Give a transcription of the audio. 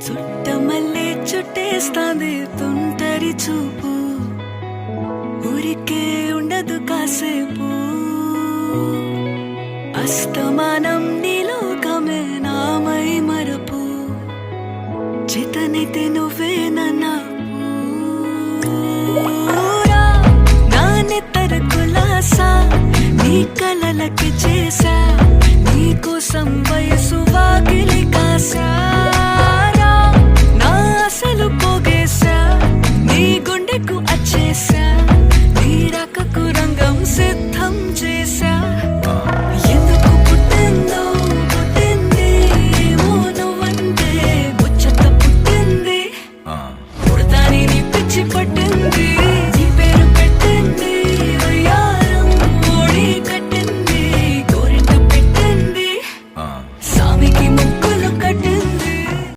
చుట్టమల్లే చుట్టేస్తాంది తుంటరి చూపు, ఊరికే ఉండదు కాసేపు. అస్తమానం నీలోకమే నామై మరపు, చేతనైతే నువ్వే నానెత్తర కులాసా నీ కలలకి చేసా, నీ కోసం వయసు వాకిలి కాసా.